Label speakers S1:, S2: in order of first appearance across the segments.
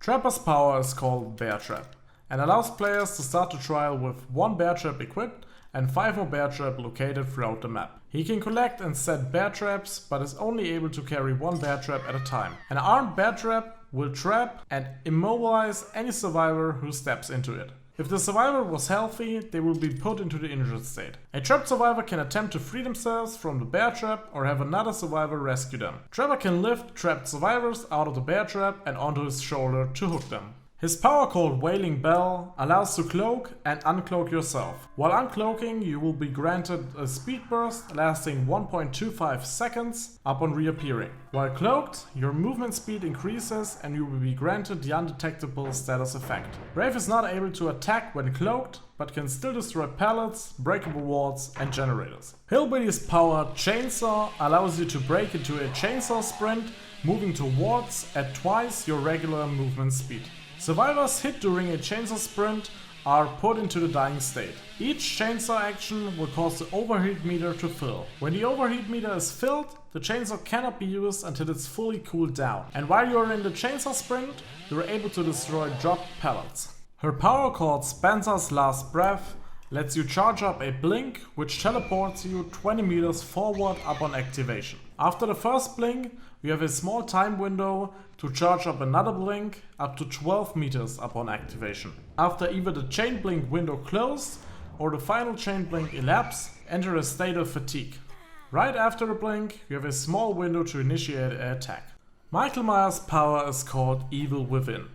S1: Trapper's power is called Bear Trap and allows players to start the trial with 1 bear trap equipped and 5 more bear trap located throughout the map. He can collect and set bear traps, but is only able to carry 1 bear trap at a time. An armed bear trap will trap and immobilize any survivor who steps into it. If the survivor was healthy, they will be put into the injured state. A trapped survivor can attempt to free themselves from the bear trap or have another survivor rescue them. Trapper can lift trapped survivors out of the bear trap and onto his shoulder to hook them. His power called Wailing Bell allows to cloak and uncloak yourself. While uncloaking, you will be granted a speed burst lasting 1.25 seconds upon reappearing. While cloaked, your movement speed increases and you will be granted the undetectable status effect. Wraith is not able to attack when cloaked, but can still destroy pallets, breakable walls and generators. Hillbilly's power Chainsaw allows you to break into a chainsaw sprint, moving towards at twice your regular movement speed. Survivors hit during a chainsaw sprint are put into the dying state. Each chainsaw action will cause the overheat meter to fill. When the overheat meter is filled, the chainsaw cannot be used until it's fully cooled down. And while you are in the chainsaw sprint, you are able to destroy dropped pallets. Her power called Spencer's Last Breath lets you charge up a blink which teleports you 20 meters forward upon activation. After the first blink, you have a small time window to charge up another blink up to 12 meters upon activation. After either the chain blink window closed or the final chain blink elapsed, enter a state of fatigue. Right after the blink, you have a small window to initiate an attack. Michael Myers' power is called Evil Within.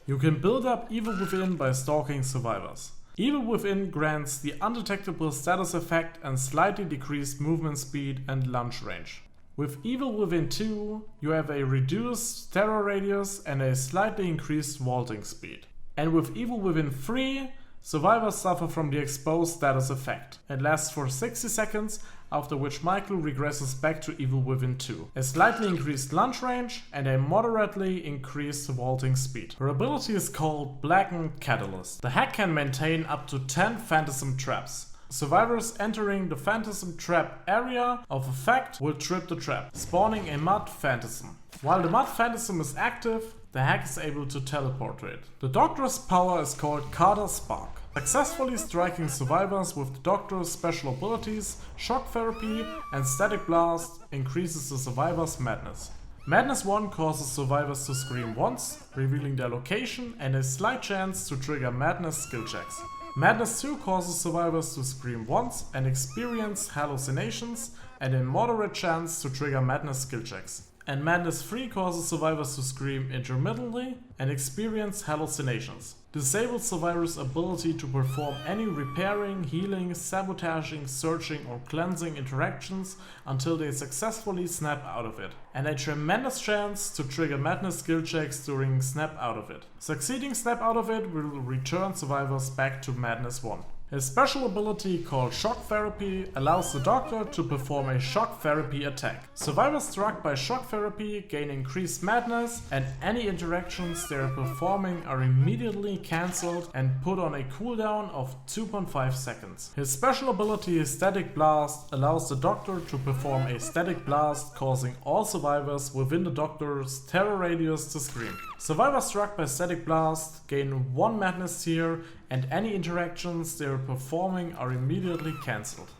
S1: You can build up Evil Within by stalking survivors. Evil Within grants the undetectable status effect and slightly decreased movement speed and lunge range. With Evil Within 2, you have a reduced terror radius and a slightly increased vaulting speed. And with Evil Within 3, survivors suffer from the exposed status effect. It lasts for 60 seconds, after which Michael regresses back to Evil Within 2. A slightly increased lunge range and a moderately increased vaulting speed. Her ability is called Blackened Catalyst. The hack can maintain up to 10 phantasm traps. Survivors entering the phantasm trap area of effect will trip the trap, spawning a mud phantasm. While the mud phantasm is active, the hack is able to teleport to it. The Doctor's power is called Carter's Spark. Successfully striking survivors with the Doctor's special abilities, Shock Therapy and Static Blast increases the survivor's madness. Madness 1 causes survivors to scream once, revealing their location and a slight chance to trigger Madness skill checks. Madness 2 causes survivors to scream once and experience hallucinations and a moderate chance to trigger Madness skill checks. And Madness 3 causes survivors to scream intermittently and experience hallucinations. Disables survivors' ability to perform any repairing, healing, sabotaging, searching or cleansing interactions until they successfully snap out of it. And a tremendous chance to trigger Madness skill checks during snap out of it. Succeeding snap out of it will return survivors back to Madness 1. His special ability called Shock Therapy allows the Doctor to perform a Shock Therapy attack. Survivors struck by Shock Therapy gain increased madness and any interactions they are performing are immediately cancelled and put on a cooldown of 2.5 seconds. His special ability Static Blast allows the Doctor to perform a Static Blast causing all survivors within the Doctor's terror radius to scream. Survivors struck by Static Blast gain 1 madness tier and any interactions they are performing are immediately cancelled.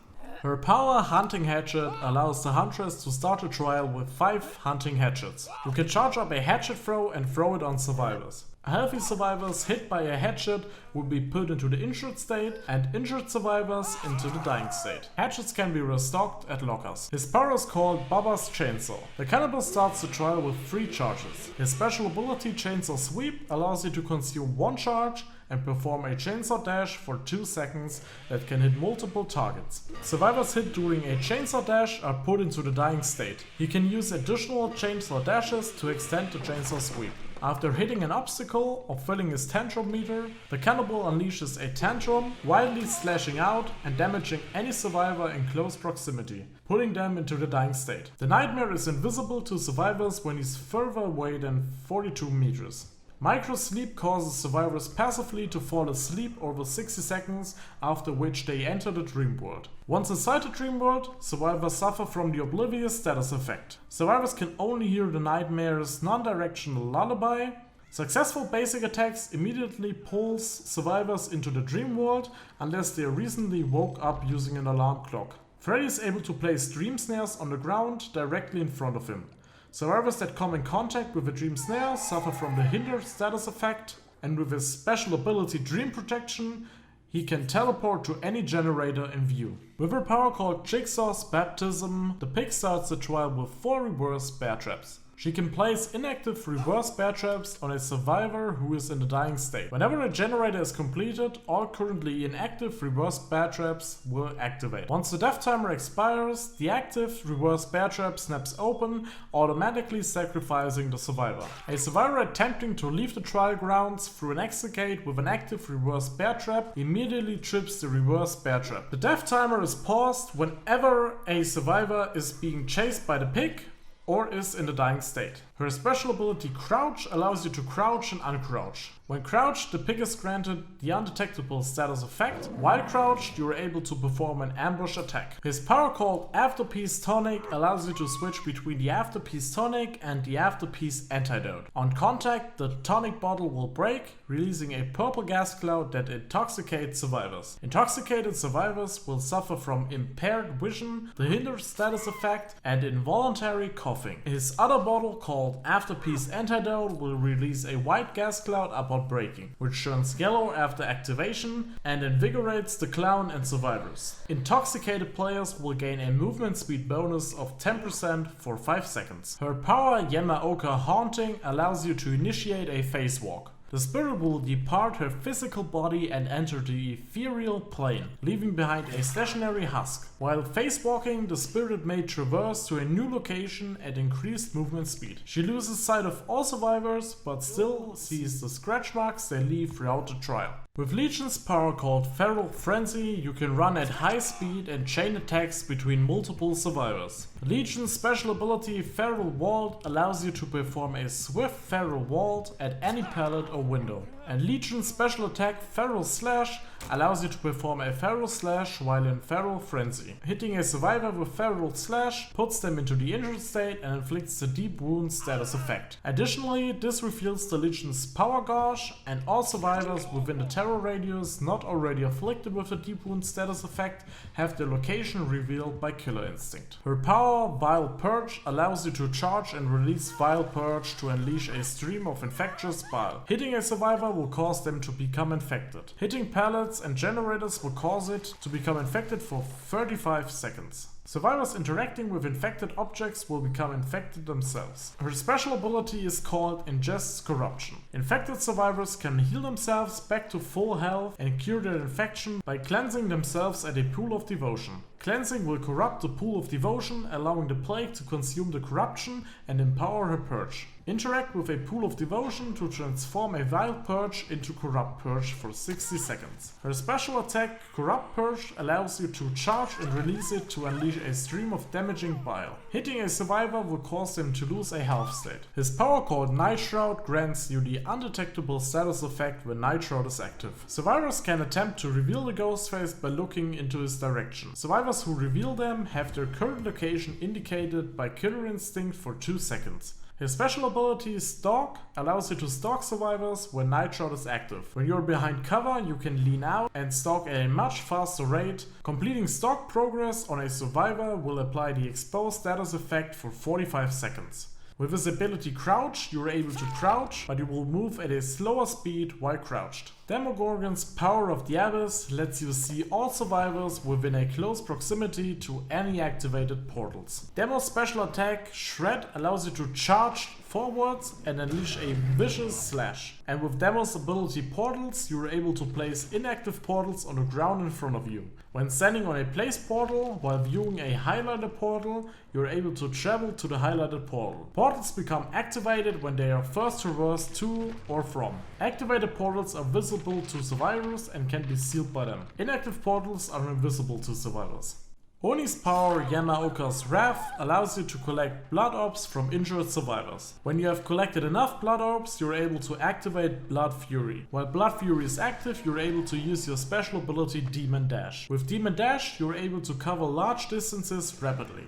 S1: Her power Hunting Hatchet allows the Huntress to start a trial with 5 hunting hatchets. You can charge up a hatchet throw and throw it on survivors. Healthy survivors hit by a hatchet will be put into the injured state and injured survivors into the dying state. Hatchets can be restocked at lockers. His power is called Bubba's Chainsaw. The Cannibal starts the trial with 3 charges. His special ability Chainsaw Sweep allows you to consume 1 charge and perform a chainsaw dash for 2 seconds that can hit multiple targets. Survivors hit during a chainsaw dash are put into the dying state. He can use additional chainsaw dashes to extend the chainsaw sweep. After hitting an obstacle or filling his tantrum meter, the Cannibal unleashes a tantrum, wildly slashing out and damaging any survivor in close proximity, putting them into the dying state. The Nightmare is invisible to survivors when he's further away than 42 meters. Micro Sleep causes survivors passively to fall asleep over 60 seconds, after which they enter the dream world. Once inside the dream world, survivors suffer from the Oblivious status effect. Survivors can only hear the Nightmare's non-directional lullaby. Successful basic attacks immediately pulls survivors into the dream world unless they recently woke up using an alarm clock. Freddy is able to place dream snares on the ground directly in front of him. Survivors that come in contact with a dream snare suffer from the hinder status effect, and with his special ability Dream Protection, he can teleport to any generator in view. With her power called Jigsaw's Baptism, the pig starts the trial with 4 reverse bear traps. She can place inactive reverse bear traps on a survivor who is in the dying state. Whenever a generator is completed, all currently inactive reverse bear traps will activate. Once the death timer expires, the active reverse bear trap snaps open, automatically sacrificing the survivor. A survivor attempting to leave the trial grounds through an exit gate with an active reverse bear trap immediately trips the reverse bear trap. The death timer is paused whenever a survivor is being chased by the pig or is in the dying state. Her special ability Crouch allows you to crouch and uncrouch. When crouched, the pig is granted the undetectable status effect. While crouched, you are able to perform an ambush attack. His power called Afterpiece Tonic allows you to switch between the Afterpiece Tonic and the Afterpiece Antidote. On contact, the tonic bottle will break, releasing a purple gas cloud that intoxicates survivors. Intoxicated survivors will suffer from impaired vision, the hinder status effect, and involuntary coughing. His other bottle called Afterpiece Antidote will release a white gas cloud upon breaking, which turns yellow after activation and invigorates the clown and survivors. Intoxicated players will gain a movement speed bonus of 10% for 5 seconds. Her power Yamaoka Haunting allows you to initiate a phase walk. The spirit will depart her physical body and enter the ethereal plane, leaving behind a stationary husk. While phase walking, the spirit may traverse to a new location at increased movement speed. She loses sight of all survivors, but still sees the scratch marks they leave throughout the trial. With Legion's power called Feral Frenzy, you can run at high speed and chain attacks between multiple survivors. Legion's special ability Feral Vault allows you to perform a swift Feral Vault at any pallet or window. And Legion's special attack Feral Slash allows you to perform a Feral Slash while in Feral Frenzy. Hitting a survivor with Feral Slash puts them into the injured state and inflicts the Deep Wound status effect. Additionally, this reveals the Legion's Power Gauge, and all survivors within the terror radius not already afflicted with the Deep Wound status effect have their location revealed by Killer Instinct. Her power Vile Purge allows you to charge and release Vile Purge to unleash a stream of infectious bile. Hitting a survivor will cause them to become infected. Hitting pallets and generators will cause it to become infected for 35 seconds. Survivors interacting with infected objects will become infected themselves. Her special ability is called Ingests Corruption. Infected survivors can heal themselves back to full health and cure their infection by cleansing themselves at a pool of devotion. Cleansing will corrupt the pool of devotion, allowing the plague to consume the corruption and empower her purge. Interact with a pool of devotion to transform a vile purge into corrupt purge for 60 seconds. Her special attack, Corrupt Purge, allows you to charge and release it to unleash a stream of damaging bile. Hitting a survivor will cause them to lose a health state. His power called Night Shroud grants you the undetectable status effect when Night Shroud is active. Survivors can attempt to reveal the ghost face by looking into his direction. Survivors who reveal them have their current location indicated by Killer Instinct for 2 seconds. His special ability, Stalk, allows you to stalk survivors when Night Shroud is active. When you're behind cover, you can lean out and stalk at a much faster rate. Completing stalk progress on a survivor will apply the exposed status effect for 45 seconds. With his ability Crouch, you are able to crouch, but you will move at a slower speed while crouched. Demogorgon's Power of the Abyss lets you see all survivors within a close proximity to any activated portals. Demo's special attack, Shred, allows you to charge forwards and unleash a vicious slash. And with Demo's ability Portals, you are able to place inactive portals on the ground in front of you. When standing on a placed portal while viewing a highlighted portal, you are able to travel to the highlighted portal. Portals become activated when they are first traversed to or from. Activated portals are visible to survivors and can be sealed by them. Inactive portals are invisible to survivors. Oni's power, Yamaoka's Wrath, allows you to collect blood orbs from injured survivors. When you have collected enough blood orbs, you are able to activate Blood Fury. While Blood Fury is active, you are able to use your special ability Demon Dash. With Demon Dash, you are able to cover large distances rapidly.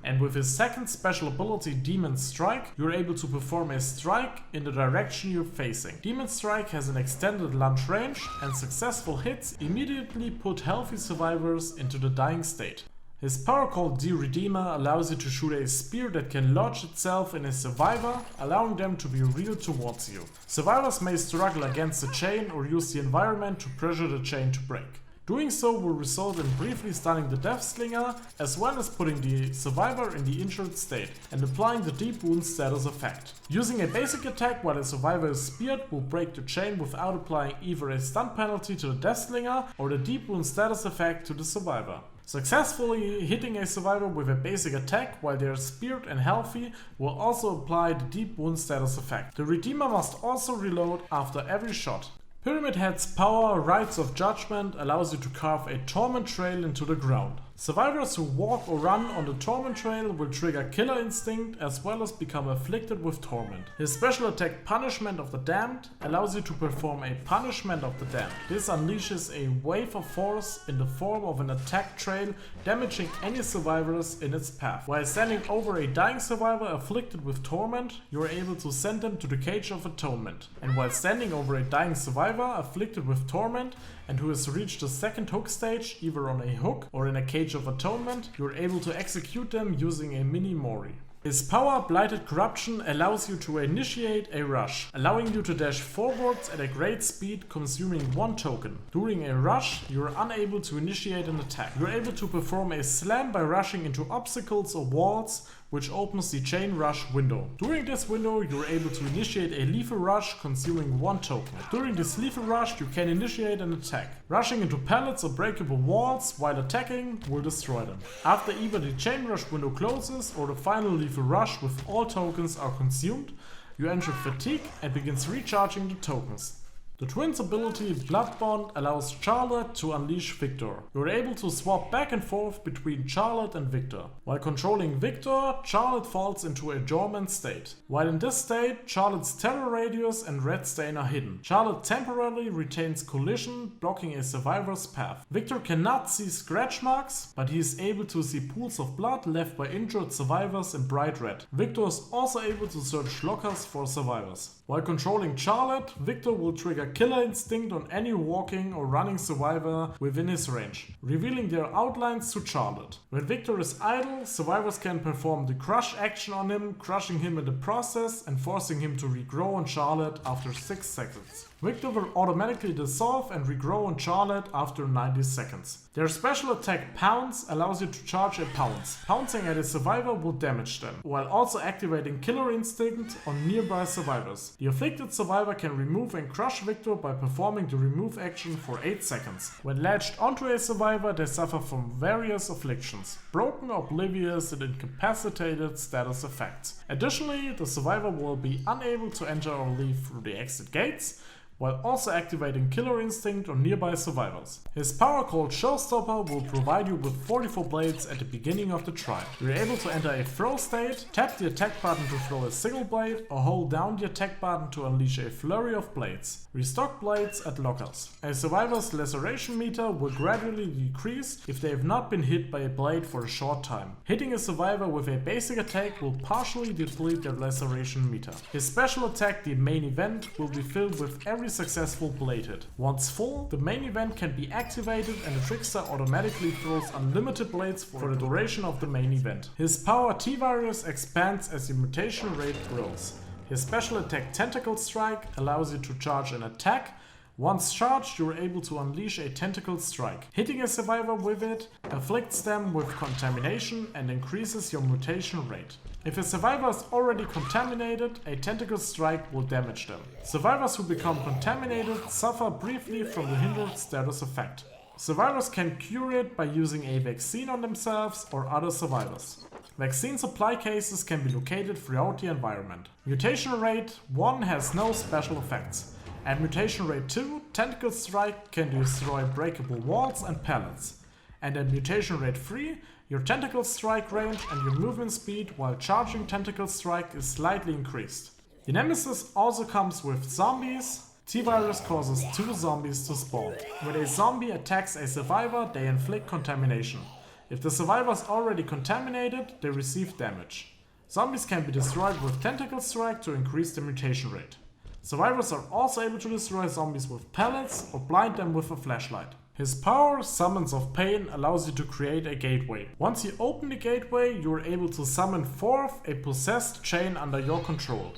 S1: And with his second special ability Demon Strike, you're able to perform a strike in the direction you're facing. Demon Strike has an extended lunge range, and successful hits immediately put healthy survivors into the dying state. His power called The Redeemer allows you to shoot a spear that can lodge itself in a survivor, allowing them to be reeled towards you. Survivors may struggle against the chain or use the environment to pressure the chain to break. Doing so will result in briefly stunning the Deathslinger, as well as putting the survivor in the injured state and applying the deep wound status effect. Using a basic attack while a survivor is speared will break the chain without applying either a stun penalty to the Deathslinger or the deep wound status effect to the survivor. Successfully hitting a survivor with a basic attack while they are speared and healthy will also apply the deep wound status effect. The Redeemer must also reload after every shot. Pyramid Head's power, Rites of Judgment, allows you to carve a torment trail into the ground. Survivors who walk or run on the torment trail will trigger Killer Instinct as well as become afflicted with torment. His special attack Punishment of the Damned allows you to perform a Punishment of the Damned. This unleashes a wave of force in the form of an attack trail, damaging any survivors in its path. While standing over a dying survivor afflicted with torment, you are able to send them to the Cage of Atonement. And while standing over a dying survivor afflicted with torment and who has reached the second hook stage, either on a hook or in a Cage of Atonement, you are able to execute them using a mini Mori. His power, Blighted Corruption, allows you to initiate a rush, allowing you to dash forwards at a great speed, consuming 1 token. During a rush, you are unable to initiate an attack. You are able to perform a slam by rushing into obstacles or walls, which opens the chain rush window. During this window, you are able to initiate a lethal rush, consuming 1 token. During this lethal rush, you can initiate an attack. Rushing into pallets or breakable walls while attacking will destroy them. After either the chain rush window closes or the final lethal rush with all tokens are consumed, you enter Fatigue and begins recharging the tokens. The twins' ability Blood Bond allows Charlotte to unleash Victor. You are able to swap back and forth between Charlotte and Victor. While controlling Victor, Charlotte falls into a dormant state. While in this state, Charlotte's terror radius and red stain are hidden. Charlotte temporarily retains collision, blocking a survivor's path. Victor cannot see scratch marks, but he is able to see pools of blood left by injured survivors in bright red. Victor is also able to search lockers for survivors. While controlling Charlotte, Victor will trigger Killer Instinct on any walking or running survivor within his range, revealing their outlines to Charlotte. When Victor is idle, survivors can perform the Crush action on him, crushing him in the process and forcing him to regrow on Charlotte after 6 seconds. Victor will automatically dissolve and regrow on Charlotte after 90 seconds. Their special attack Pounce allows you to charge a Pounce. Pouncing at a survivor will damage them, while also activating Killer Instinct on nearby survivors. The afflicted survivor can remove and crush Victor by performing the remove action for 8 seconds. When latched onto a survivor, they suffer from various afflictions, broken, oblivious, and incapacitated status effects. Additionally, the survivor will be unable to enter or leave through the exit gates, while also activating Killer Instinct on nearby survivors. His power called Showstopper will provide you with 44 blades at the beginning of the trial. You're able to enter a throw state, tap the attack button to throw a single blade, or hold down the attack button to unleash a flurry of blades. Restock blades at lockers. A survivor's laceration meter will gradually decrease if they have not been hit by a blade for a short time. Hitting a survivor with a basic attack will partially deplete their laceration meter. His special attack, the main event, will be filled with every successful blade hit. Once full, the main event can be activated and the Trickster automatically throws unlimited blades for the duration of the main event. His power T-Virus expands as the mutation rate grows. His special attack Tentacle Strike allows you to charge an attack. Once charged, you are able to unleash a Tentacle Strike. Hitting a survivor with it afflicts them with contamination and increases your mutation rate. If a survivor is already contaminated, a Tentacle Strike will damage them. Survivors who become contaminated suffer briefly from the hindered status effect. Survivors can cure it by using a vaccine on themselves or other survivors. Vaccine supply cases can be located throughout the environment. Mutation rate 1 has no special effects. At mutation rate 2, Tentacle Strike can destroy breakable walls and pallets. And at mutation rate 3, your Tentacle Strike range and your movement speed while charging Tentacle Strike is slightly increased. The Nemesis also comes with zombies. T-Virus causes 2 zombies to spawn. When a zombie attacks a survivor, they inflict contamination. If the survivor is already contaminated, they receive damage. Zombies can be destroyed with Tentacle Strike to increase the mutation rate. Survivors are also able to destroy zombies with pellets or blind them with a flashlight. His power, Summons of Pain, allows you to create a gateway. Once you open the gateway, you are able to summon forth a possessed chain under your control.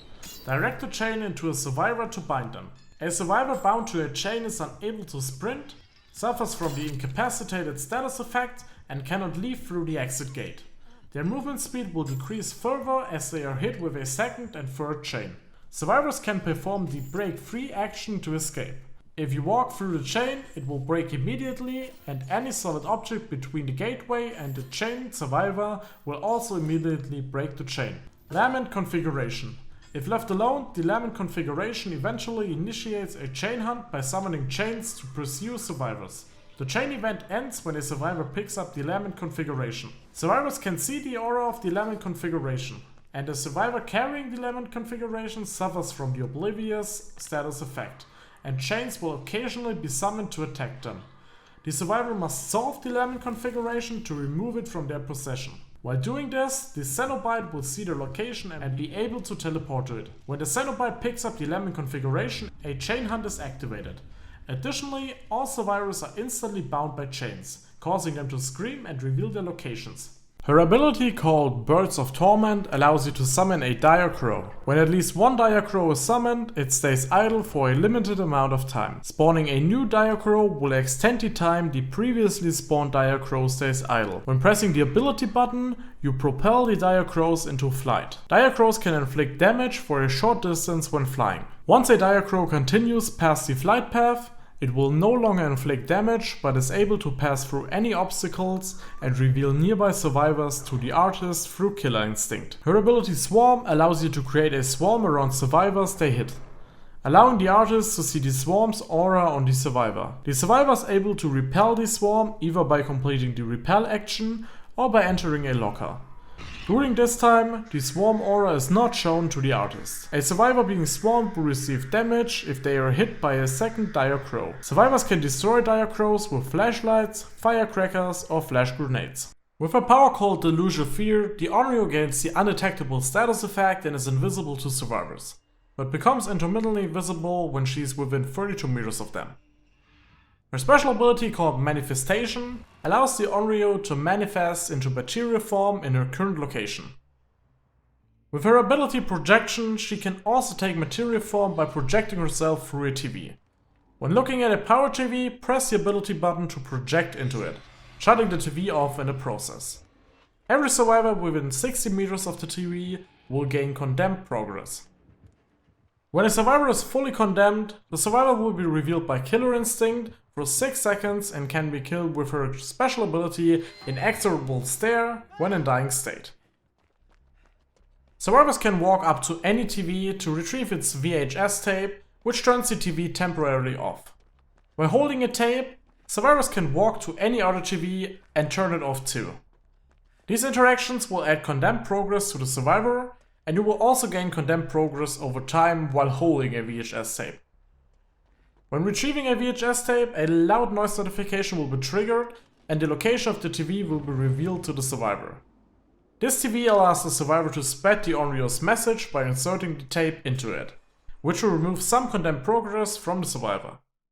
S1: Direct the chain into a survivor to bind them. A survivor bound to a chain is unable to sprint, suffers from the incapacitated status effect, and cannot leave through the exit gate. Their movement speed will decrease further as they are hit with a second and third chain. Survivors can perform the break free action to escape. If you walk through the chain, it will break immediately, and any solid object between the gateway and the chained survivor will also immediately break the chain. Lament configuration. If left alone, the lament configuration eventually initiates a chain hunt by summoning chains to pursue survivors. The chain event ends when a survivor picks up the lament configuration. Survivors can see the aura of the lament configuration, and a survivor carrying the lament configuration suffers from the oblivious status effect, and chains will occasionally be summoned to attack them. The survivor must solve the lament configuration to remove it from their possession. While doing this, the Cenobite will see their location and be able to teleport to it. When the Cenobite picks up the lament configuration, a chain hunt is activated. Additionally, all survivors are instantly bound by chains, causing them to scream and reveal their locations. Her ability, called Birds of Torment, allows you to summon a Dire Crow. When at least one Dire Crow is summoned, it stays idle for a limited amount of time. Spawning a new Dire Crow will extend the time the previously spawned Dire Crow stays idle. When pressing the ability button, you propel the Dire Crows into flight. Dire Crows can inflict damage for a short distance when flying. Once a Dire Crow continues past the flight path, it will no longer inflict damage, but is able to pass through any obstacles and reveal nearby survivors to the artist through Killer Instinct. Her ability Swarm allows you to create a swarm around survivors they hit, allowing the artist to see the swarm's aura on the survivor. The survivor is able to repel the swarm either by completing the repel action or by entering a locker. During this time, the swarm aura is not shown to the artist. A survivor being swarmed will receive damage if they are hit by a second Dire Crow. Survivors can destroy Dire Crows with flashlights, firecrackers, or flash grenades. With a power called Deluge of Fear, the Onryo gains the undetectable status effect and is invisible to survivors, but becomes intermittently visible when she is within 32 meters of them. Her special ability, called Manifestation, allows the Onryo to manifest into material form in her current location. With her ability Projection, she can also take material form by projecting herself through a TV. When looking at a power TV, press the ability button to project into it, shutting the TV off in the process. Every survivor within 60 meters of the TV will gain Condemned progress. When a survivor is fully condemned, the survivor will be revealed by Killer Instinct for 6 seconds and can be killed with her special ability Inexorable Stare when in dying state. Survivors can walk up to any TV to retrieve its VHS tape, which turns the TV temporarily off. While holding a tape, survivors can walk to any other TV and turn it off too. These interactions will add Condemned progress to the survivor, and you will also gain Condemned progress over time while holding a VHS tape. When retrieving a VHS tape, a loud noise notification will be triggered and the location of the TV will be revealed to the survivor. This TV allows the survivor to spread the Onryo's message by inserting the tape into it, which will remove some Condemned progress from the survivor.